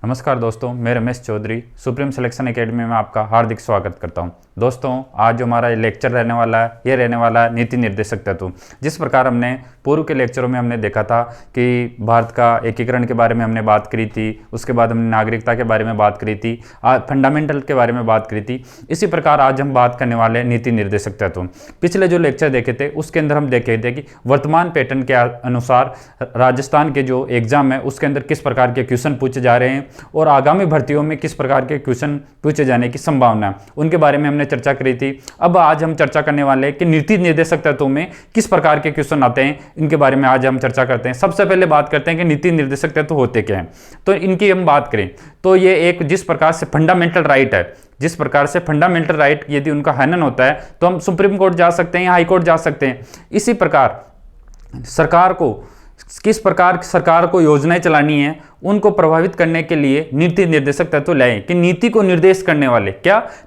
नमस्कार दोस्तों, मैं Ramesh Chaudhary supreme selection academy में आपका हार्दिक स्वागत करता हूं। दोस्तों, आज जो हमारा लेक्चर रहने वाला है ये रहने वाला है नीति निर्देशक तत्व। जिस प्रकार हमने पूर्व के लेक्चरों में हमने देखा था कि भारत का एकीकरण के बारे में हमने बात करी थी, उसके बाद हमने नागरिकता के बारे में बात करी थी, फंडामेंटल के बारे में बात करी थी। इसी प्रकार आज हम बात करने वाले हैं नीति निर्देशक तत्व। पिछले जो लेक्चर देखे थे उसके अंदर हम देखे थे कि वर्तमान पैटर्न के अनुसार राजस्थान के जो एग्जाम है उसके अंदर किस प्रकार के क्वेश्चन पूछे जा रहे हैं और आगामी भर्तियों में किस प्रकार के क्वेश्चन पूछे जाने की संभावना है, उनके बारे में हमने चर्चा करी थी। अब आज हम चर्चा करने वाले हैं कि नीति निर्देशक तत्वों में किस प्रकार के क्वेश्चन आते हैं, इनके बारे में आज हम चर्चा करते हैं। सबसे पहले बात करते हैं कि नीति निर्देशक तत्व होते क्या हैं। तो इनकी हम बात करें तो ये एक जिस प्रकार से फंडामेंटल राइट है, जिस प्रकार से फंडामेंटल राइट यदि उनका हनन होता है तो हम सुप्रीम कोर्ट जा सकते हैं या हाई कोर्ट जा सकते हैं। इसी प्रकार सरकार को किस प्रकार सरकार को योजनाएं चलानी है उनको प्रभावित करने के लिए नीति निर्देशक तत्व लाएं कि नीति को निर्देश करने वाले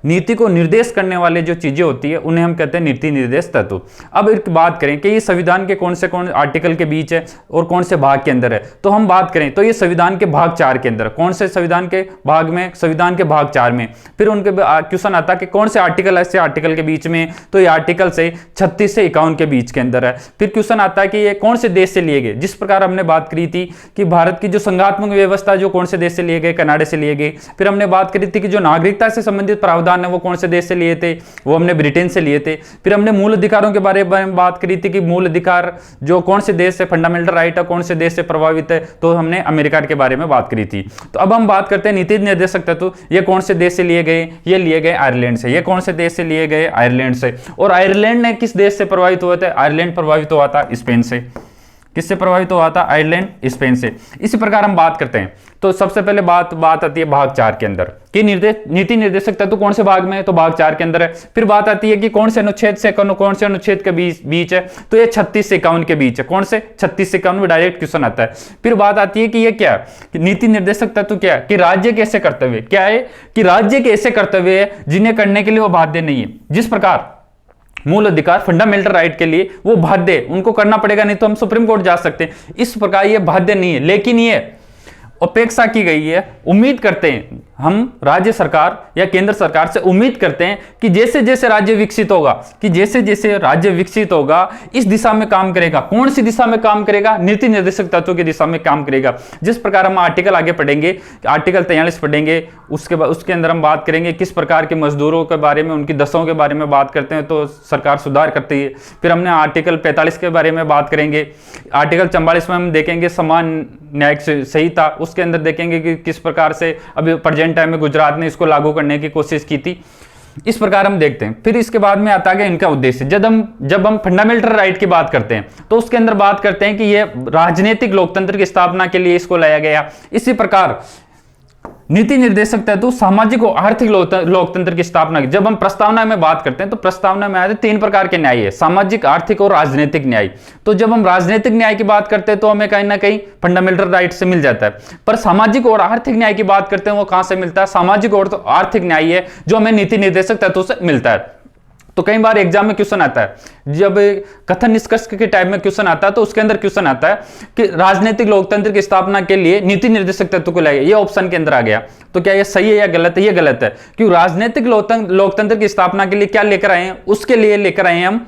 नीति को निर्देश करने वाले जो चीजें होती है उन्हें हम कहते हैं नीति निर्देश तत्व। अब एक बात करें कि ये संविधान के कौन आर्टिकल के बीच है और कौन से भाग के अंदर है, तो हम बात करें तो ये संविधान के भाग 4 के अंदर। कौन से संविधान के भाग में? संविधान के भाग 4 में। फिर उनके क्वेश्चन आता है कि कौन से आर्टिकल ऐसे आर्टिकल के बीच में, तो ये आर्टिकल से 36 से 51 के बीच के अंदर है। फिर क्वेश्चन आता है कि ये कौन से देश से लिए गए, जिस प्रकार हमने बात करी थी कि भारत की जो संघात्मक व्यवस्था जो कौन से देश से लिए गए, कनाडा से लिए गए। फिर हमने बात करी थी कि जो नागरिकता से संबंधित प्रावधान है वो कौन से देश से लिए थे, वो हमने ब्रिटेन से लिए थे। फिर हमने मूल अधिकारों के बारे में बात करी थी कि मूल अधिकार जो कौन से देश से फंडामेंटल राइट है, कौन से देश से प्रभावित है, तो हमने अमेरिका के बारे में बात करी थी। तो अब हम बात करते हैं नीति निर्देशक तत्व। ये कौन से देश से लिए गए? ये लिए गए आयरलैंड से। ये कौन से देश से लिए गए? आयरलैंड से। और आयरलैंड ने किस देश से प्रभावित हुआ था? आयरलैंड प्रभावित हुआ था स्पेन से। किससे प्रभावित हुआ था? आयरलैंड स्पेन से। इसी प्रकार हम बात करते हैं तो सबसे पहले बात आती है भाग 4 के अंदर कि नीति निर्देशक तत्व कौन से भाग में है, तो भाग 4 के अंदर है। फिर बात आती है कि कौन से अनुच्छेद से कौन से अनुच्छेद के बीच है, तो ये 36 से 51 के बीच है। कौन से? 36 से 51 में डायरेक्ट क्वेश्चन आता है। फिर बात आती है कि ये क्या कि नीति निर्देशक तत्व क्या है, कि राज्य के ऐसे कर्तव्य क्या है, कि राज्य के ऐसे कर्तव्य है जिन्हें करने के लिए वो बाध्य नहीं है। जिस प्रकार मूल अधिकार फंडामेंटल राइट के लिए वो बाध्य, उनको करना पड़ेगा, नहीं तो हम सुप्रीम कोर्ट जा सकते हैं। इस प्रकार ये बाध्य नहीं है, लेकिन ये अपेक्षा की गई है, उम्मीद करते हैं हम राज्य सरकार या केंद्र सरकार से उम्मीद करते हैं कि जैसे जैसे राज्य विकसित होगा, कि जैसे जैसे राज्य विकसित होगा इस दिशा में काम करेगा। कौन सी दिशा में काम करेगा? नीति निर्देशक तत्व की दिशा में काम करेगा। जिस प्रकार हम आर्टिकल आगे पढ़ेंगे, आर्टिकल 43 पढ़ेंगे, उसके अंदर हम बात करेंगे किस प्रकार के मजदूरों के बारे में, उनकी दशों के बारे में बात करते हैं तो सरकार सुधार करती है। फिर हमने आर्टिकल 45 के बारे में बात करेंगे। आर्टिकल 44 में हम देखेंगे समान न्यायिक संहिता, उसके अंदर देखेंगे कि किस प्रकार से अभी प्रेजेंट टाइम में गुजरात ने इसको लागू करने की कोशिश की थी। इस प्रकार हम देखते हैं। फिर इसके बाद में आता है इनका उद्देश्य। जब हम फंडामेंटल राइट की बात करते हैं तो उसके अंदर बात करते हैं कि ये राजनीतिक लोकतंत्र की स्थापना के लिए इसको लाया गया। इसी प्रकार नीति निर्देशक तत्व सामाजिक और आर्थिक लोकतंत्र की स्थापना की। जब हम प्रस्तावना में बात करते हैं तो प्रस्तावना में आते 3 प्रकार के न्याय है, सामाजिक, आर्थिक और राजनीतिक न्याय। तो जब हम राजनीतिक न्याय की बात करते हैं तो हमें कहीं ना कहीं फंडामेंटल राइट से मिल जाता है, पर सामाजिक और आर्थिक न्याय की बात करते हैं वो कहां से मिलता है? सामाजिक और तो आर्थिक न्याय है जो हमें नीति निर्देशक तत्व से मिलता है। तो कई बार एग्जाम में क्वेश्चन आता है, जब कथन निष्कर्ष के टाइप में क्वेश्चन आता है तो उसके अंदर क्वेश्चन आता है कि राजनीतिक लोकतंत्र की स्थापना के लिए नीति निर्देशक तत्व को लाया, ये ऑप्शन के अंदर आ गया। तो क्या ये सही है या गलत है? ये गलत है, क्योंकि राजनीतिक लोकतंत्र की स्थापना के लिए क्या लेकर आए हैं? उसके लिए लेकर आए हैं हम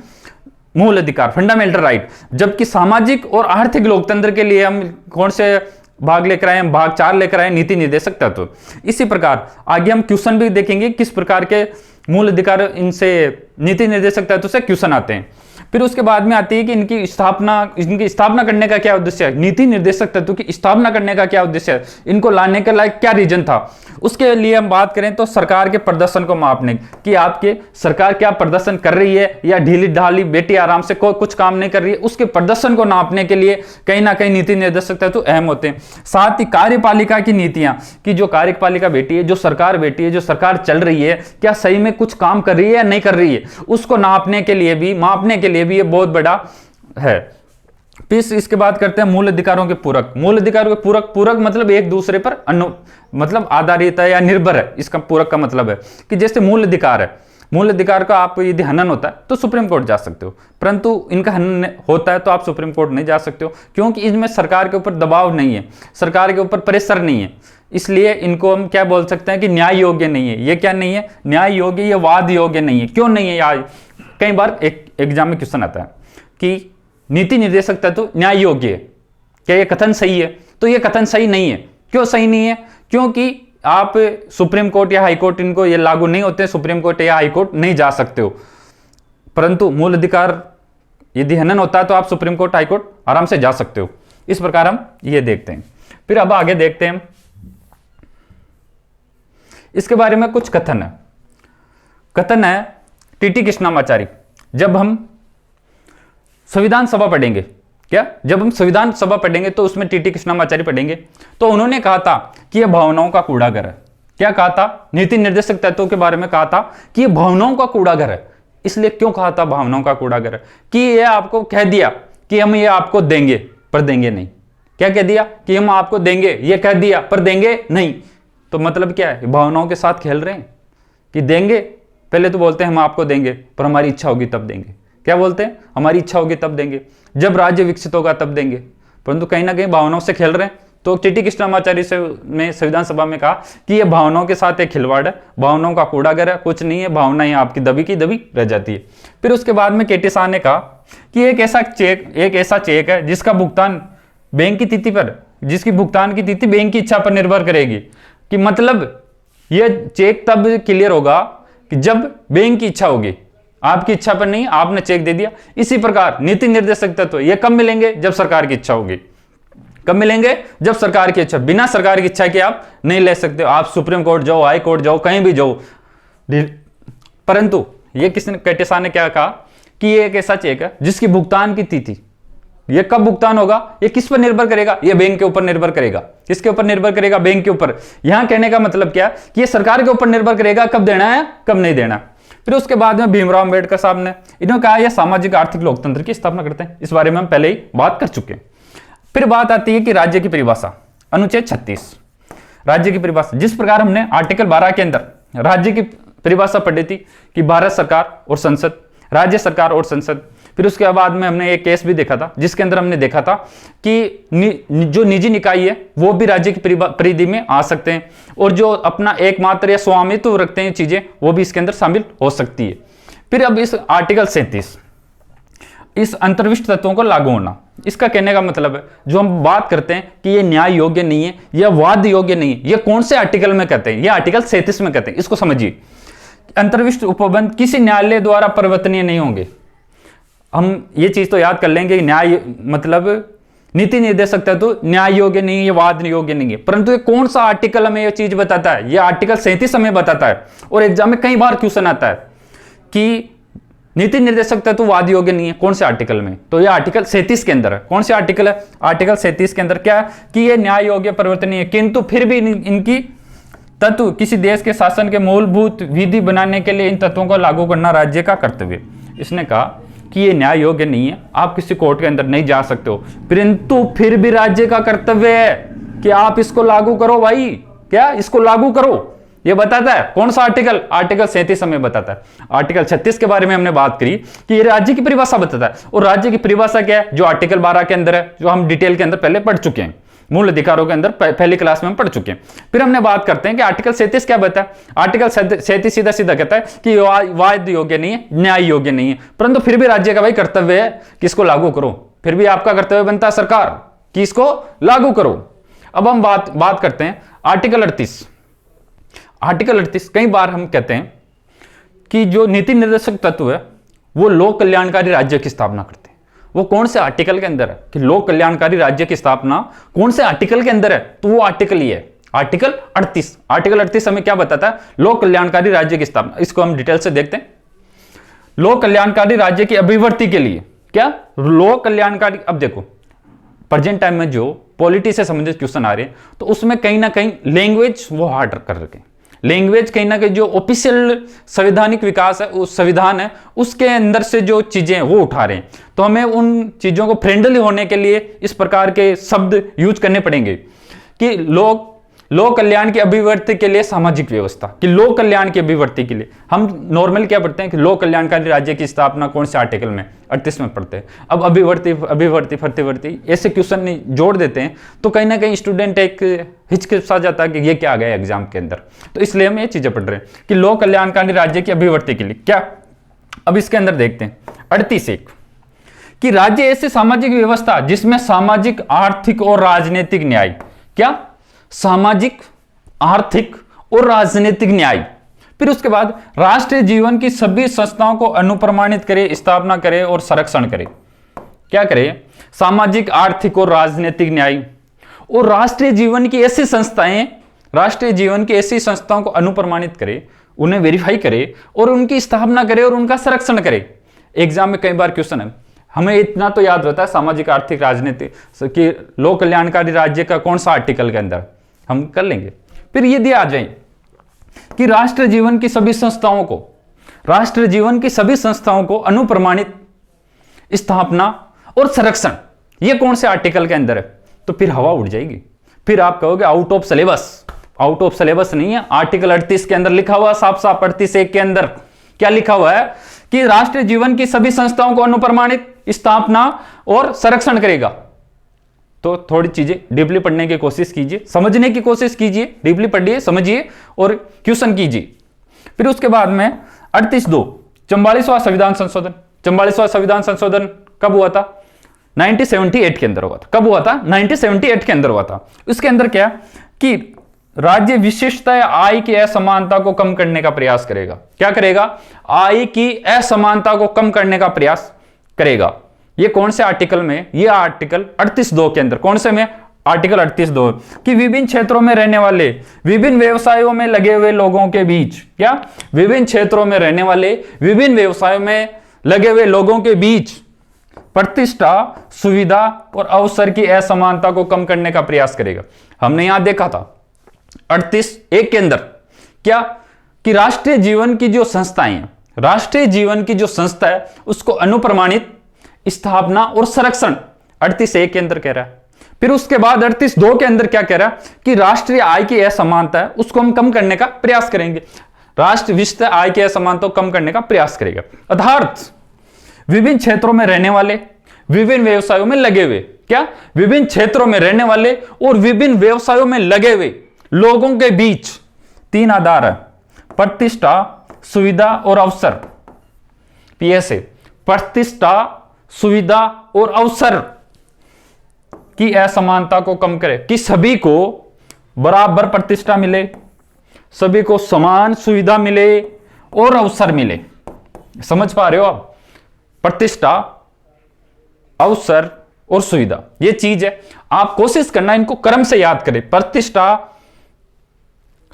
मूल अधिकार, फंडामेंटल राइट। जबकि सामाजिक और आर्थिक लोकतंत्र के लिए हम कौन से भाग लेकर आए? हम भाग 4 लेकर आए, नीति निर्देशक तत्व। इसी प्रकार आगे हम क्वेश्चन भी देखेंगे किस प्रकार के मूल अधिकार इनसे नीति निर्देशक तत्व से क्वेश्चन आते हैं। फिर उसके बाद में आती है कि इनकी स्थापना करने का क्या उद्देश्य है, नीति निर्देशक तत्व की स्थापना करने का क्या उद्देश्य है, इनको लाने के लायक क्या रीजन था। उसके लिए हम बात करें तो सरकार के प्रदर्शन को मापने कि आपके सरकार क्या प्रदर्शन कर रही है या ढीली ढाली बेटी आराम से कोई कुछ काम नहीं कर रही है, उसके प्रदर्शन को नापने के लिए कहीं ना कहीं नीति निर्देशक तत्व अहम होते हैं। साथ ही कार्यपालिका की नीतियां, कि जो कार्यपालिका बैठी है, जो सरकार बैठी है, जो सरकार चल रही है, क्या सही में कुछ काम कर रही है या नहीं कर रही है, उसको मापने के लिए भी ये बहुत बड़ा है। फिर इसके बाद करते हैं मूल अधिकारों के पूरक। मूल अधिकारों के पूरक मतलब एक दूसरे पर मतलब आधारित है या निर्भर है। इसका पूरक का मतलब है कि जैसे मूल अधिकार है मूल अधिकार का आप यदि हनन होता है तो सुप्रीम कोर्ट जा सकते हो, परंतु इनका हनन होता है तो आप सुप्रीम कोर्ट नहीं जा सकते हो, क्योंकि इसमें सरकार के ऊपर दबाव नहीं है, सरकार के ऊपर प्रेशर नहीं है। इसलिए इनको हम क्या बोल सकते हैं कि न्याय योग्य नहीं है। ये क्या नहीं है? न्याय योग्य, ये वाद योग्य नहीं है। क्यों नहीं है यार? कई बार एक एग्जाम में क्वेश्चन आता है कि नीति निर्देशक तत्व न्याय योग्य है, क्या ये कथन सही है? तो ये कथन सही नहीं है। क्यों सही नहीं है? क्योंकि आप सुप्रीम कोर्ट या हाई कोर्ट, इनको ये लागू नहीं होते हैं, सुप्रीम कोर्ट या हाई कोर्ट नहीं जा सकते हो। परंतु मूल अधिकार यदि हनन होता है तो आप सुप्रीम कोर्ट, हाई कोर्ट आराम से जा सकते हो। इस प्रकार हम ये देखते हैं। फिर अब आगे देखते हैं, इसके बारे में कुछ कथन है। कथन है टीटी कृष्णामाचारी। जब हम संविधान सभा पढ़ेंगे, क्या जब हम संविधान सभा पढ़ेंगे तो उसमें टीटी कृष्णामाचारी पढ़ेंगे, तो उन्होंने कहा था कि यह भावनाओं का कूड़ाघर है। क्या कहा था? नीति निर्देशक तत्वों के बारे में कहा था कि यह भावनाओं का कूड़ाघर है। इसलिए क्यों कहा था भावनाओं का कूड़ाघर है? कि यह आपको कह दिया कि हम ये आपको देंगे पर देंगे नहीं। क्या कह दिया? कि हम आपको देंगे, ये कह दिया पर देंगे नहीं। तो मतलब क्या है? भावनाओं के साथ खेल रहे हैं कि देंगे, पहले तो बोलते हैं हम आपको देंगे पर हमारी इच्छा होगी तब देंगे। क्या बोलते हैं? हमारी इच्छा होगी तब देंगे, जब राज्य विकसित होगा तब देंगे। परंतु कहीं ना कहीं भावनाओं से खेल रहे हैं। तो टीटी कृष्णामाचारी से में संविधान सभा में कहा कि ये भावनाओं के साथ एक खिलवाड़ है, भावनाओं का कूड़ाघर है, कुछ नहीं है, भावनाएं आपकी दबी की दबी रह जाती है। फिर उसके बाद में केटी शाह ने कहा कि एक ऐसा चेक है जिसका भुगतान बैंक की तिथि पर, जिसकी भुगतान की तिथि बैंक की इच्छा पर निर्भर करेगी। कि मतलब यह चेक तब क्लियर होगा कि जब बैंक की इच्छा होगी, आपकी इच्छा पर नहीं, आपने चेक दे दिया। इसी प्रकार नीति निर्देशक तत्व ये कब मिलेंगे? जब सरकार की इच्छा होगी। कब मिलेंगे? जब सरकार की इच्छा। बिना सरकार की इच्छा के आप नहीं ले सकते हो। आप सुप्रीम कोर्ट जाओ, हाई कोर्ट जाओ, कहीं भी जाओ। परंतु ये किसने, केटी शाह ने क्या कहा कि ये एक ऐसा चेक है जिसकी भुगतान की तिथि, ये कब भुगतान होगा, ये किस पर निर्भर करेगा? ये बैंक के ऊपर निर्भर करेगा। किसके ऊपर निर्भर करेगा? बैंक के ऊपर। यहां कहने का मतलब क्या कि ये सरकार के ऊपर निर्भर करेगा कब देना है, कब नहीं देना। फिर उसके बाद में भीमराव अंबेडकर साहब ने इन्होंने कहा यह सामाजिक आर्थिक लोकतंत्र की स्थापना करते हैं। इस बारे में हम पहले ही बात कर चुके हैं। फिर बात आती है कि राज्य की परिभाषा, अनुच्छेद 36। राज्य की परिभाषा, जिस प्रकार हमने आर्टिकल 12 के अंदर राज्य की परिभाषा पढ़ी थी कि भारत सरकार और संसद, राज्य सरकार और संसद। फिर उसके बाद में हमने एक केस भी देखा था जिसके अंदर हमने देखा था कि जो निजी निकाय है वो भी राज्य की परिधि में आ सकते हैं, और जो अपना एकमात्र या स्वामित्व रखते हैं चीजें, वो भी इसके अंदर शामिल हो सकती है। फिर अब इस आर्टिकल 37, इस अंतर्विष्ट तत्वों को लागू होना, इसका कहने का मतलब है जो हम बात करते हैं कि ये न्याय योग्य नहीं है या वाद योग्य नहीं है, ये कौन से आर्टिकल में कहते हैं? ये आर्टिकल 37 में कहते हैं। इसको समझिए, अंतर्विष्ट उपबंध किसी न्यायालय द्वारा परिवर्तनीय नहीं होंगे। हम ये चीज तो याद कर लेंगे कि न्याय मतलब नीति निर्देशक तत्व न्याय योग्य नहीं है, वाद योग्य नहीं है। परंतु ये कौन सा आर्टिकल हमें ये चीज बताता है? ये आर्टिकल 37 हमें बताता है। और एग्जाम में कई बार क्वेश्चन आता है कि नीति निर्देशक तत्व वाद योग्य नहीं है, कौन से आर्टिकल में? तो ये आर्टिकल 37 के अंदर है। कौन से आर्टिकल है? आर्टिकल 37 के अंदर क्या है कि ये न्याय योग्य परिवर्तनीय है, किंतु फिर भी इनकी तत्व किसी देश के शासन के मूलभूत विधि बनाने के लिए इन तत्वों को लागू करना राज्य का कर्तव्य। इसने कहा कि ये न्याय योग्य नहीं है, आप किसी कोर्ट के अंदर नहीं जा सकते हो, परंतु फिर भी राज्य का कर्तव्य है कि आप इसको लागू करो भाई। क्या? इसको लागू करो। ये बताता है कौन सा आर्टिकल? आर्टिकल 37 हमें बताता है। आर्टिकल 36 के बारे में हमने बात करी कि ये राज्य की परिभाषा बताता है। और राज्य की परिभाषा क्या है? जो आर्टिकल 12 के अंदर है, जो हम डिटेल के अंदर पहले पढ़ चुके हैं, मूल अधिकारों के अंदर पहली क्लास में हम पढ़ चुके हैं। फिर हमने बात करते हैं कि आर्टिकल 37 क्या बताता है। आर्टिकल 37 सीधा सीधा कहता है कि वाद योग्य नहीं है, न्याय योग्य नहीं है, परंतु फिर भी राज्य का भाई कर्तव्य है कि इसको लागू करो। फिर भी आपका कर्तव्य बनता है सरकार कि इसको लागू करो। अब हम बात करते हैं आर्टिकल 38। आर्टिकल 38, कई बार हम कहते हैं कि जो नीति निर्देशक तत्व है वो लोक कल्याणकारी राज्य की स्थापना करते हैं। वो कौन से आर्टिकल के अंदर है कि लोक कल्याणकारी राज्य की स्थापना कौन से आर्टिकल के अंदर है? तो वो आर्टिकल ही है, आर्टिकल 38। आर्टिकल 38 हमें क्या बताता है? लोक कल्याणकारी राज्य की स्थापना। इसको हम डिटेल से देखते हैं। लोक कल्याणकारी राज्य की अभिवृद्धि के लिए क्या लोक कल्याणकारी, अब देखो प्रेजेंट टाइम में जो पॉलिटी से संबंधित क्वेश्चन आ रहे हैं तो उसमें कहीं ना कहीं लैंग्वेज वो हार्ड कर रखे हैं। लैंग्वेज कहीं ना कहीं जो ऑफिशियल संवैधानिक विकास है, उस संविधान है, उसके अंदर से जो चीजें हैं वो उठा रहे हैं। तो हमें उन चीजों को फ्रेंडली होने के लिए इस प्रकार के शब्द यूज करने पड़ेंगे कि लोग लोक कल्याण की अभिवृद्धि के लिए सामाजिक व्यवस्था, कि लोक कल्याण की अभिवृद्धि के लिए हम नॉर्मल क्या पढ़ते हैं कि लोक कल्याणकारी राज्य की स्थापना कौन से आर्टिकल में, 38 में पढ़ते हैं। अब अभिवृद्धि अभिवृद्धि प्रतिवृत्ति ऐसे क्वेश्चन जोड़ देते हैं तो कहीं ना कहीं स्टूडेंट एक हिचकिचा जाता है कि ये क्या आ गया एग्जाम के अंदर। तो इसलिए हम ये चीजें पढ़ रहे हैं कि लोक कल्याणकारी राज्य की अभिवृद्धि के लिए क्या। अब इसके अंदर देखते हैं 38 कि राज्य ऐसी सामाजिक व्यवस्था जिसमें सामाजिक, आर्थिक और राजनीतिक न्याय, क्या सामाजिक, आर्थिक और राजनीतिक न्याय। फिर उसके बाद राष्ट्रीय जीवन की सभी संस्थाओं को अनुप्रमाणित करे, स्थापना करे और संरक्षण करे। क्या करे, सामाजिक, आर्थिक और राजनीतिक न्याय। और राष्ट्रीय जीवन की ऐसी संस्थाएं, राष्ट्रीय जीवन की ऐसी संस्थाओं को अनुप्रमाणित करे, उन्हें वेरीफाई करे और उनकी स्थापना करे और उनका संरक्षण करे। एग्जाम में कई बार क्वेश्चन है, हमें इतना तो याद रहता है सामाजिक, आर्थिक, राजनीतिक कि लोक कल्याणकारी राज्य का कौन सा आर्टिकल के अंदर, हम कर लेंगे। फिर ये दिया आ जाए कि राष्ट्र जीवन की सभी संस्थाओं को, राष्ट्र जीवन की सभी संस्थाओं को अनुप्रमाणित, स्थापना और संरक्षण, ये कौन से आर्टिकल के अंदर है। तो फिर हवा उड़ जाएगी, फिर आप कहोगे out of syllabus. Out of syllabus नहीं है, आर्टिकल 38 के अंदर लिखा हुआ साफ साफ, 38(1) के अंदर क्या लिखा हुआ है कि राष्ट्रीय जीवन की सभी संस्थाओं को अनुप्रमाणित, स्थापना और संरक्षण करेगा। तो थोड़ी चीजें डीपली पढ़ने की कोशिश कीजिए, समझने की कोशिश कीजिए, डीपली पढ़िए, समझिए और क्वेश्चन कीजिए। फिर उसके बाद में 38(2) 44वां संविधान संशोधन। 44वां संविधान संशोधन कब हुआ था, 1978 के अंदर हुआ था। कब हुआ था, 1978 के अंदर हुआ था। इसके अंदर क्या कि राज्य विशिष्टता आय की असमानता को कम करने का प्रयास करेगा। क्या करेगा, आय की असमानता को कम करने का प्रयास करेगा। ये कौन से आर्टिकल में, ये आर्टिकल 38(2) के अंदर, कौन से में, आर्टिकल 38(2) कि विभिन्न क्षेत्रों में रहने वाले, विभिन्न व्यवसायों में लगे हुए लोगों के बीच, क्या, विभिन्न क्षेत्रों में रहने वाले, विभिन्न व्यवसायों में लगे हुए लोगों के बीच प्रतिष्ठा, सुविधा और अवसर की असमानता को कम करने का प्रयास करेगा। हमने यहां देखा था 38(1) के अंदर क्या कि राष्ट्रीय जीवन की जो संस्थाएं हैं, राष्ट्रीय जीवन की जो संस्था है उसको अनुप्रमाणित, स्थापना और संरक्षण 38(1) के अंदर कह रहा है। फिर उसके बाद 38(2) के अंदर क्या कह रहा है कि राष्ट्रीय आय की असमानता है उसको हम कम करने का प्रयास करेंगे। राष्ट्र विशिष्ट आय की असमानता को कम करने का प्रयास करेगा। अर्थात विभिन्न क्षेत्रों में रहने वाले, विभिन्न व्यवसायों में लगे हुए, क्या, विभिन्न क्षेत्रों में रहने वाले और विभिन्न व्यवसायों में लगे हुए लोगों के बीच 3 आधार है, प्रतिष्ठा, सुविधा और अवसर। पीएसए, प्रतिष्ठा, सुविधा और अवसर की असमानता को कम करे, कि सभी को बराबर प्रतिष्ठा मिले, सभी को समान सुविधा मिले और अवसर मिले। समझ पा रहे हो आप, प्रतिष्ठा, अवसर और सुविधा, ये चीज है। आप कोशिश करना इनको क्रम से याद करें, प्रतिष्ठा,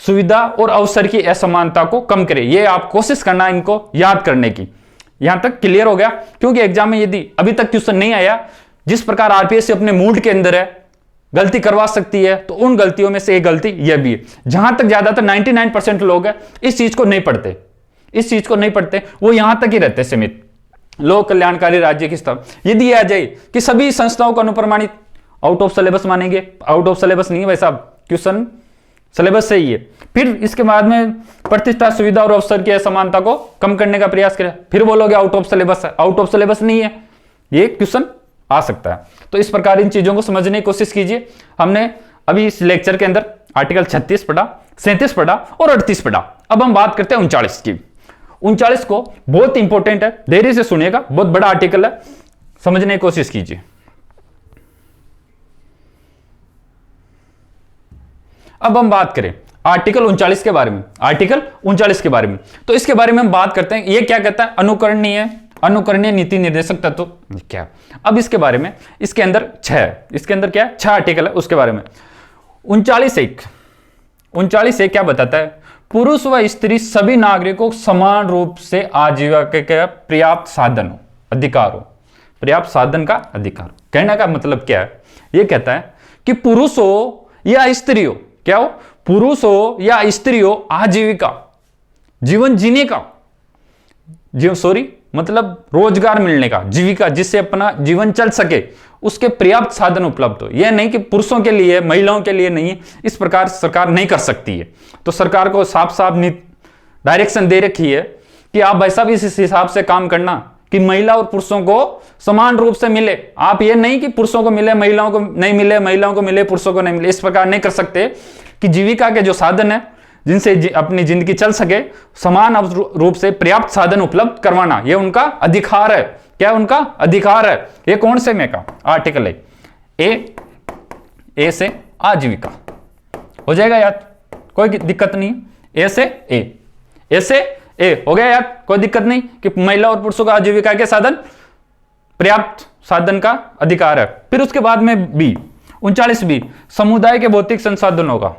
सुविधा और अवसर की असमानता को कम करें। ये आप कोशिश करना इनको याद करने की। यहां तक क्लियर हो गया, क्योंकि एग्जाम में यदि अभी तक क्वेश्चन नहीं आया, जिस प्रकार आरपीएससी अपने मूड के अंदर है, गलती करवा सकती है, तो उन गलतियों में से एक गलती यह भी है। जहां तक ज्यादातर 99% लोग हैं इस चीज को नहीं पढ़ते, इस चीज को नहीं पढ़ते, वो यहां तक ही रहते सीमित। लोक कल्याणकारी राज्य की स्थापना, यदि आ जाए कि सभी संस्थाओं को अनुप्रमाणित, आउट ऑफ सिलेबस मानेंगे, आउट ऑफ सिलेबस नहीं है भाई साहब, क्वेश्चन सिलेबस से ही है। फिर इसके बाद में प्रतिष्ठा, सुविधा और अवसर की असमानता को कम करने का प्रयास करें, फिर बोलोगे आउट ऑफ सिलेबस है। आउट ऑफ सिलेबस नहीं है, ये क्वेश्चन आ सकता है। तो इस प्रकार इन चीजों को समझने की कोशिश कीजिए। हमने अभी इस लेक्चर के अंदर आर्टिकल 36 पढ़ा, 37 पढ़ा और 38 पढ़ा। अब हम बात करते हैं 39 की। 39 को बहुत इंपॉर्टेंट है, देरी से सुनिएगा, बहुत बड़ा आर्टिकल है, समझने की कोशिश कीजिए। अब हम बात करें आर्टिकल 39 के बारे में, आर्टिकल 39 के बारे में। तो इसके बारे में हम बात करते हैं, ये क्या कहता है, अनुकरणीय नीति निर्देशक तत्व क्या। अब इसके बारे में, इसके अंदर 6, इसके अंदर क्या है, 6 आर्टिकल है, उसके बारे में 39(1) क्या बताता है, पुरुष व स्त्री सभी नागरिकों को समान रूप से आजीविका के पर्याप्त साधन हो, अधिकार हो, पर्याप्त साधन का अधिकार। कहने का मतलब क्या है, यह कहता है कि पुरुष हो या स्त्री हो, क्या हो, पुरुष हो या स्त्री हो, आजीविका, जीवन जीने का, मतलब रोजगार मिलने का, जीविका, जिससे अपना जीवन चल सके, उसके पर्याप्त साधन उपलब्ध हो। यह नहीं कि पुरुषों के लिए महिलाओं के लिए नहीं, इस प्रकार सरकार नहीं कर सकती है। तो सरकार को साफ साफ डायरेक्शन दे रखी है कि आप भाई साहब इस हिसाब से काम करना कि महिला और पुरुषों को समान रूप से मिले। आप ये नहीं कि पुरुषों को मिले महिलाओं को नहीं मिले, महिलाओं को मिले पुरुषों को नहीं मिले, इस प्रकार नहीं कर सकते कि जीविका के जो साधन है जिनसे अपनी जिंदगी चल सके, समान रूप से पर्याप्त साधन उपलब्ध करवाना, यह उनका अधिकार है। क्या उनका अधिकार है? ये कौन से में का आर्टिकल है? ए से आजीविका हो जाएगा याद, कोई दिक्कत नहीं। ए से ए हो गया याद, कोई दिक्कत नहीं कि महिला और पुरुषों का आजीविका के साधन पर्याप्त साधन का अधिकार है। फिर उसके बाद में बी 39 बी समुदाय के भौतिक संसाधनों का,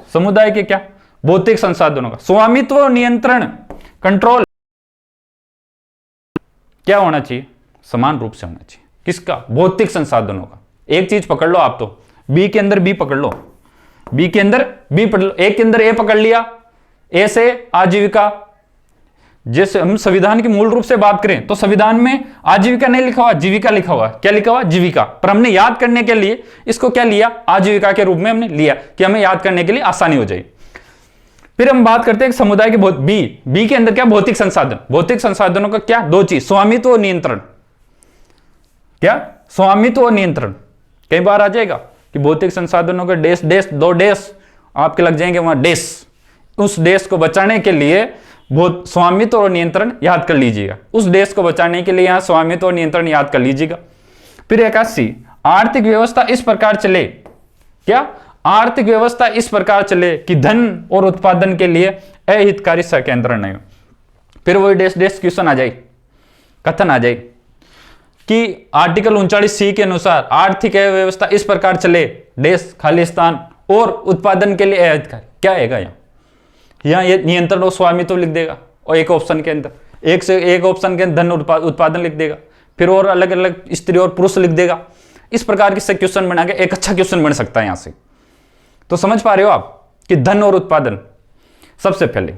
समुदाय के क्या भौतिक संसाधनों का स्वामित्व नियंत्रण कंट्रोल क्या होना चाहिए? समान रूप से होना चाहिए। किसका? भौतिक संसाधनों का। एक चीज पकड़ लो आप, तो बी के अंदर बी पकड़ लो, बी के अंदर बी पकड़ लो, एक के अंदर ए पकड़ लिया, ए से आजीविका। जैसे हम संविधान की मूल रूप से बात करें तो संविधान में आजीविका नहीं लिखा हुआ, जीविका लिखा हुआ। क्या लिखा हुआ? जीविका। पर हमने याद करने के लिए इसको क्या लिया? आजीविका के रूप में हमने लिया कि हमें याद करने के लिए आसानी हो जाए। फिर हम बात करते हैं समुदाय के बी के अंदर क्या? भौतिक संसाधन। भौतिक संसाधनों का क्या? दो चीज, स्वामित्व और नियंत्रण। क्या? स्वामित्व और नियंत्रण। कई बार आ जाएगा कि भौतिक संसाधनों के देश देश दो देश आपके लग जाएंगे वहां देश, उस देश को बचाने के लिए स्वामित्व और नियंत्रण याद कर लीजिएगा। उस देश को बचाने के लिए यहां स्वामित्व और नियंत्रण याद कर लीजिएगा। फिर 81 आर्थिक व्यवस्था इस प्रकार चले। क्या? आर्थिक व्यवस्था इस प्रकार चले कि धन और उत्पादन के लिए अहितकारी संकेंद्रण नहीं हो। फिर वही देश देश क्वेश्चन आ जाए, कथन आ जाए कि आर्टिकल 39C के अनुसार आर्थिक व्यवस्था इस प्रकार चले, देश खालिस्तान और उत्पादन के लिए अहितकारी। क्या आएगा यहाँ ये नियंत्रण और स्वामित्व लिख देगा, और एक ऑप्शन के अंदर एक ऑप्शन के अंदर धन उत्पादन लिख देगा, फिर और अलग अलग स्त्री और पुरुष लिख देगा। इस प्रकार के क्वेश्चन बना के एक अच्छा क्वेश्चन बन सकता है यहां से। तो समझ पा रहे हो आप कि धन और उत्पादन। सबसे पहले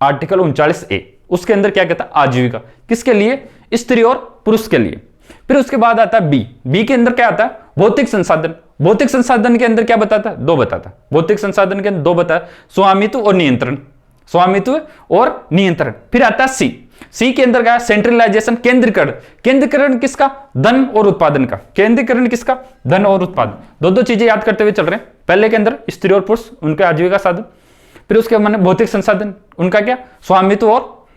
आर्टिकल 39A उसके अंदर क्या कहता है? आजीविका। किसके लिए? स्त्री और पुरुष के लिए। फिर उसके बाद आता है बी के अंदर क्या आता है? भौतिक संसाधन। भौतिक संसाधन के अंदर क्या बताता है? दो बताता है। भौतिक संसाधन के अंदर दो बताया, स्वामित्व और नियंत्रण। स्वामित्व और नियंत्रण। फिर आता है सी के अंदर क्या? सेंट्रलाइजेशन, केंद्रीकरण। केंद्रीकरण किसका? धन और उत्पादन का। केंद्रीकरण किसका? धन और उत्पादन। दो चीजें याद करते हुए चल रहे हैं। पहले के अंदर स्त्री और पुरुष उनके आजीविका साधन, फिर उसके माने भौतिक संसाधन उनका क्या? स्वामित्व और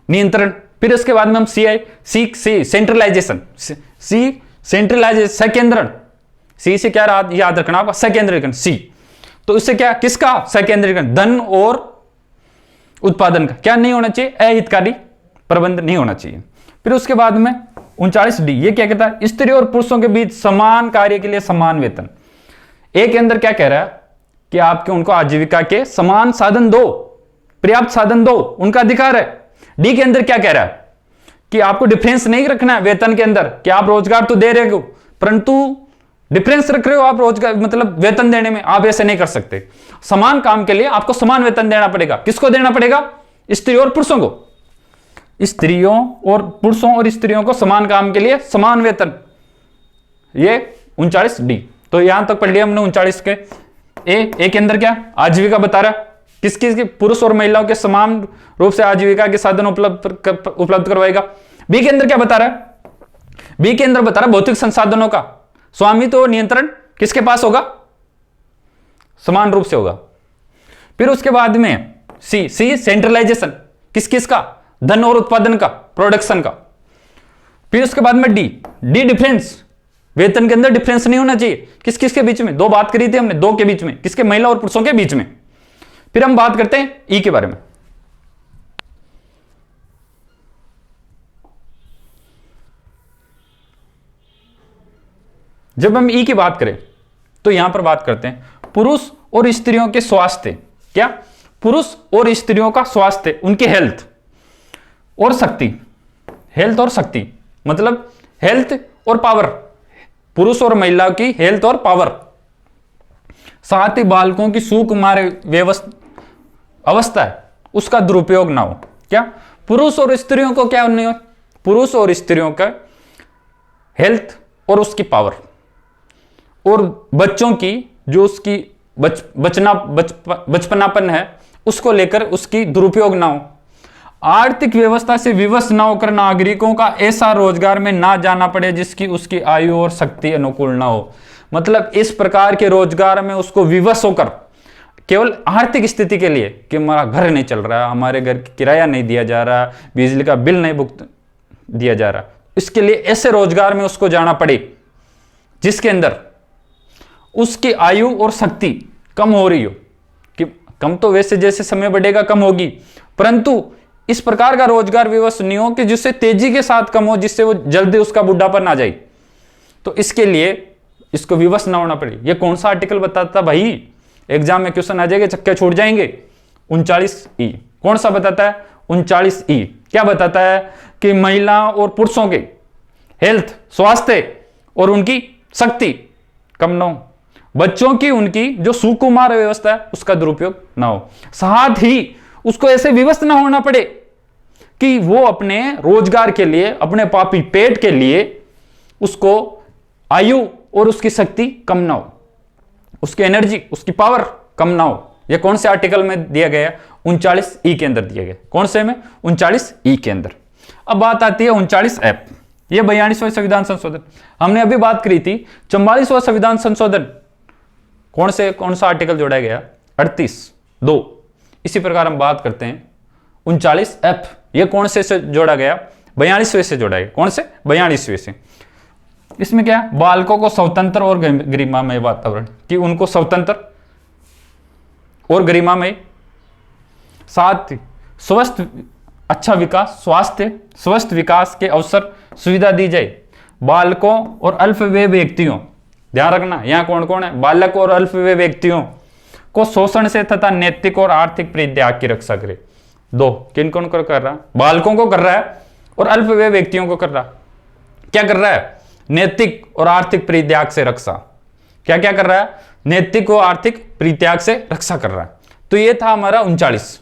नियंत्रण। फिर उसके बाद में हम सी सेंट्रलाइजेशन, सी सेंट्रलाइजेशन संकेंद्रण। सी से क्या याद रखना आपका? संकेंद्रीकरण। सी तो इससे क्या? किसका? संकेंद्रीकरण, धन और उत्पादन का। क्या नहीं होना चाहिए? अहितकारी प्रबंध नहीं होना चाहिए। फिर उसके बाद में 39D ये क्या कहता है? स्त्री और पुरुषों के बीच समान कार्य के लिए समान वेतन। ए के अंदर क्या कह रहा है कि आपके उनको आजीविका के समान साधन दो, पर्याप्त साधन दो, उनका अधिकार है। डी के अंदर क्या कह रहा है कि आपको डिफरेंस नहीं रखना है वेतन के अंदर, कि आप रोजगार तो दे रहे हो परंतु डिफरेंस रख रहे हो आप रोजगार मतलब वेतन देने में, आप ऐसे नहीं कर सकते। समान काम के लिए आपको समान वेतन देना पड़ेगा। किसको देना पड़ेगा? स्त्री और पुरुषों को। स्त्रियों और पुरुषों और स्त्रियों को समान काम के लिए समान वेतन। ये 39D। तो यहां तक पढ़ लिया हमने 39 के। ए के अंदर क्या? आजीविका बता रहा है, किस किस के? पुरुष और महिलाओं के समान रूप से आजीविका के साधन उपलब्ध करवाएगा। बी के अंदर क्या बता रहा है? बी के अंदर बता रहा है भौतिक संसाधनों का स्वामित्व और नियंत्रण किसके पास होगा? समान रूप से होगा। फिर उसके बाद में सी सेंट्रलाइजेशन, किस किस का? धन और उत्पादन का, प्रोडक्शन का। फिर उसके बाद में डी डिफरेंस, वेतन के अंदर डिफरेंस नहीं होना चाहिए। किस किस के बीच में? दो बात करी थी हमने, दो के बीच में। किसके? महिला और पुरुषों के बीच में। फिर हम बात करते हैं ई के बारे में। जब हम ई की बात करें तो यहां पर बात करते हैं पुरुष और स्त्रियों के स्वास्थ्य। क्या? पुरुष और स्त्रियों का स्वास्थ्य, उनकी हेल्थ और शक्ति। हेल्थ और शक्ति मतलब हेल्थ और पावर, पुरुष और महिला की हेल्थ और पावर। साथ ही बालकों की सुकुमार अवस्था है उसका दुरुपयोग ना हो। क्या? पुरुष और स्त्रियों को क्या नहीं हो? पुरुष और स्त्रियों का हेल्थ और उसकी पावर, और बच्चों की जो उसकी बचपनापन है उसको लेकर उसकी दुरुपयोग ना हो। आर्थिक व्यवस्था से विवश ना होकर नागरिकों का ऐसा रोजगार में ना जाना पड़े जिसकी उसकी आयु और शक्ति अनुकूल ना हो। मतलब इस प्रकार के रोजगार में उसको विवश होकर केवल आर्थिक स्थिति के लिए कि हमारा घर नहीं चल रहा, हमारे घर की किराया नहीं दिया जा रहा, बिजली का बिल नहीं भुगत दिया जा रहा, इसके लिए ऐसे रोजगार में उसको जाना पड़े जिसके अंदर उसकी आयु और शक्ति कम हो रही हो। कि कम तो वैसे जैसे समय बढ़ेगा कम होगी, परंतु इस प्रकार का रोजगार विवश नहीं हो कि जिससे तेजी के साथ कम हो, जिससे वो जल्दी उसका बुढ़ापन आ जाए। तो इसके लिए इसको विवश ना होना पड़े। ये कौन सा आर्टिकल बताता भाई? एग्जाम में क्वेश्चन आ जाएगा, चक्के छूट जाएंगे। 39E कौन सा बताता है? 39E क्या बताता है कि महिला और पुरुषों के हेल्थ, स्वास्थ्य और उनकी शक्ति कम ना हो, बच्चों की उनकी जो सुकुमार व्यवस्था है उसका दुरुपयोग ना हो, साथ ही उसको ऐसे विवश ना होना पड़े कि वो अपने रोजगार के लिए, अपने पापी पेट के लिए उसको आयु और उसकी शक्ति कम ना हो, उसकी एनर्जी, उसकी पावर कम ना हो। यह कौन से आर्टिकल में दिया गया? 39E के अंदर दिया गया। कौन से में? 39E के अंदर। अब बात आती है 39F, यह 42वां संविधान संशोधन। हमने अभी बात करी थी 44वां संविधान संशोधन, कौन सा आर्टिकल जोड़ा गया? 38(2). इसी प्रकार हम बात करते हैं 39F, यह कौन से जोड़ा गया? 42वें से जोड़ा गया। कौन से? 42वें से। इसमें क्या है? बालकों को स्वतंत्र और गरिमामय वातावरण, कि उनको स्वतंत्र और गरिमामय, साथ ही स्वस्थ अच्छा विकास, स्वास्थ्य स्वस्थ विकास के अवसर सुविधा दी जाए। बालकों और अल्पवयस्क व्यक्तियों, ध्यान रखना यहां कौन कौन है? बालक और अल्पवयस्क व्यक्तियों को शोषण से तथा नैतिक और आर्थिक परित्याग की रक्षा करे। दो, किन कौन को कर रहा? बालकों को कर रहा है और अल्पवयस्क व्यक्तियों को कर रहा। क्या कर रहा है? नैतिक और आर्थिक परित्याग से रक्षा। क्या क्या कर रहा है? नैतिक और आर्थिक परित्याग से रक्षा कर रहा है। तो ये था हमारा 39।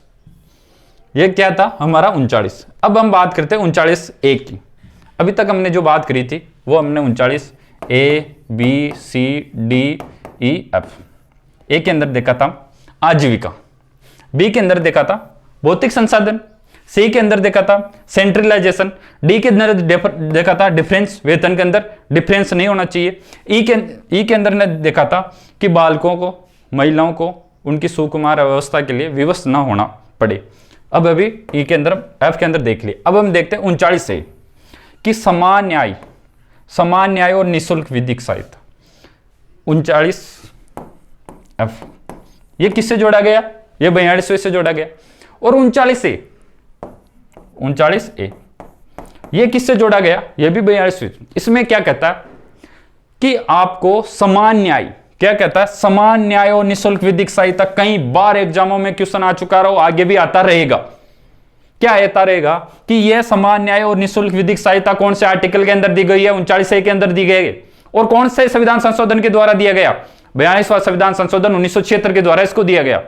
ये क्या था? हमारा 39। अब हम बात करते हैं 39A की। अभी तक हमने जो बात करी थी वो हमने 39A B C D E F। ए के अंदर देखा था आजीविका, बी के अंदर देखा था भौतिक संसाधन, सी के अंदर देखा था सेंट्रलाइजेशन, डी के अंदर देखा था डिफरेंस, वेतन के अंदर डिफरेंस नहीं होना चाहिए। ई के अंदर ने देखा था कि बालकों को, महिलाओं को उनकी सुकुमार अवस्था के लिए विवश न होना पड़े। अब अभी ई के अंदर, एफ के अंदर देख लिए। अब हम देखते हैं 39 कि समान न्याय और निःशुल्क विधिक सहायता। 39F ये किससे जोड़ा गया? ये 42वें से जोड़ा गया। और 39A ये किससे जोड़ा गया? ये भी 42वें। इसमें क्या कहता है कि आपको समान न्याय, क्या कहता है? समान न्याय और निःशुल्क विधिक सहायता। कई बार एग्जामों में क्वेश्चन आ चुका रहो, आगे भी आता रहेगा। क्या आता रहेगा कि यह समान न्याय और निःशुल्क विधिक सहायता कौन से आर्टिकल के अंदर दी गई है? 39A के अंदर दी गई है। और कौन से संविधान संशोधन के द्वारा दिया गया? 42वां संविधान संशोधन 1976 के द्वारा इसको दिया गया।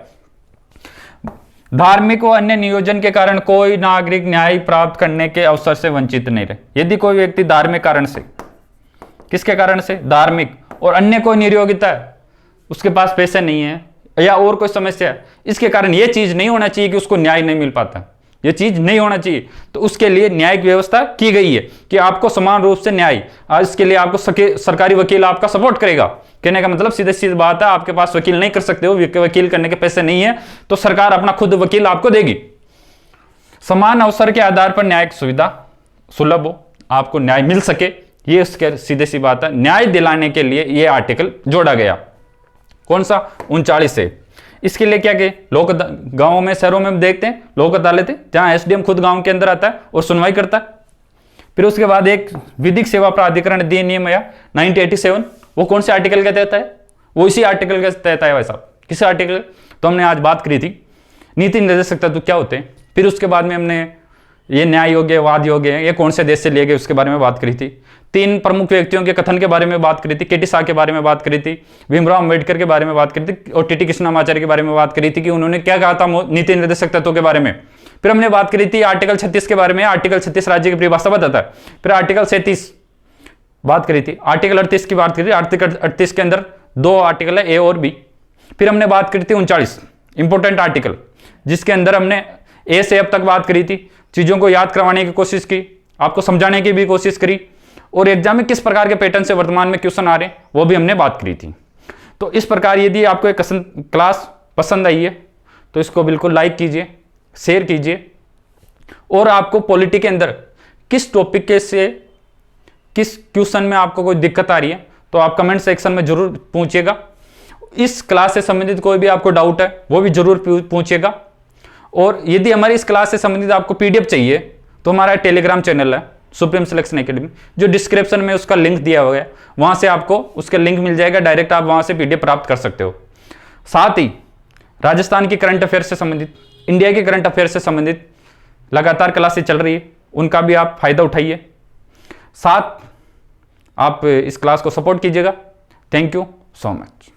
धार्मिक व अन्य नियोजन के कारण कोई नागरिक न्याय प्राप्त करने के अवसर से वंचित नहीं रहे। यदि कोई व्यक्ति धार्मिक कारण से, किसके कारण से? धार्मिक और अन्य कोई नियोगिता है, उसके पास पैसे नहीं है या और कोई समस्या है, इसके कारण यह चीज नहीं होना चाहिए कि उसको न्याय नहीं मिल पाता, यह चीज नहीं होना चाहिए। तो उसके लिए न्यायिक व्यवस्था की गई है कि आपको समान रूप से न्याय, इसके लिए आपको सरकारी वकील आपका सपोर्ट करेगा। कहने का मतलब सीधे सीधी बात है, आपके पास वकील नहीं कर सकते हो, वकील करने के पैसे नहीं है, तो सरकार अपना खुद वकील आपको देगी। समान अवसर के आधार पर न्यायिक सुविधा सुलभ हो, आपको न्याय मिल सके, ये उसके सीधे सी बात है। न्याय दिलाने के लिए यह आर्टिकल जोड़ा गया। कौन सा? 39 इसके लिए क्या कि लोक गांवों में, शहरों में देखते हैं लोक अदालतें, जहां एसडीएम खुद गांव के अंदर आता है और सुनवाई करता है। फिर उसके बाद एक विधिक सेवा प्राधिकरण अधिनियम आया 1987, वो कौन से आर्टिकल के तहत है? वो इसी आर्टिकल के तहत है भाई साहब। किस आर्टिकल? तो हमने आज बात करी थी नीति निर्देशक तत्व क्या होते हैं। फिर उसके बाद में हमने ये न्याय योग्य, वाद योग्य, ये कौन से देश से लिए गए उसके बारे में बात करी थी। 3 प्रमुख व्यक्तियों के कथन के बारे में बात करी थी, केटी शाह के बारे में बात करी थी, भीमराव अम्बेडकर के बारे में बात करी थी और टीटी कृष्णामाचार्य के बारे में बात करी थी कि उन्होंने क्या कहा था नीति निर्देशक तत्वों के बारे में। फिर हमने बात करी थी आर्टिकल 36 के बारे में। आर्टिकल 36 राज्य की परिभाषा बताता है। फिर आर्टिकल 37 बात करी थी, आर्टिकल 38 की बात करी थी। आर्टिकल 38 के अंदर 2 आर्टिकल है, ए और बी। फिर हमने बात करी थी 39 इंपॉर्टेंट आर्टिकल, जिसके अंदर हमने ए से अब तक बात करी थी, चीज़ों को याद करवाने की कोशिश की, आपको समझाने की भी कोशिश करी, और एग्जाम में किस प्रकार के पैटर्न से वर्तमान में क्वेश्चन आ रहे हैं वो भी हमने बात करी थी। तो इस प्रकार यदि आपको एक क्लास पसंद आई है तो इसको बिल्कुल लाइक कीजिए, शेयर कीजिए, और आपको पॉलिटी के अंदर किस टॉपिक के से किस क्वेश्चन में आपको कोई दिक्कत आ रही है तो आप कमेंट सेक्शन में जरूर पूछिएगा। इस क्लास से संबंधित कोई भी आपको डाउट है वो भी जरूर पूछिएगा। और यदि हमारी इस क्लास से संबंधित आपको पीडीएफ चाहिए तो हमारा टेलीग्राम चैनल है सुप्रीम सिलेक्शन एकेडमी, जो डिस्क्रिप्शन में उसका लिंक दिया हुआ है, वहां से आपको उसका लिंक मिल जाएगा, डायरेक्ट आप वहां से पीडीएफ प्राप्त कर सकते हो। साथ ही राजस्थान की करंट अफेयर से संबंधित, इंडिया के करंट अफेयर से संबंधित लगातार क्लासें चल रही है, उनका भी आप फायदा उठाइए। साथ आप इस क्लास को सपोर्ट कीजिएगा। Thank you so much.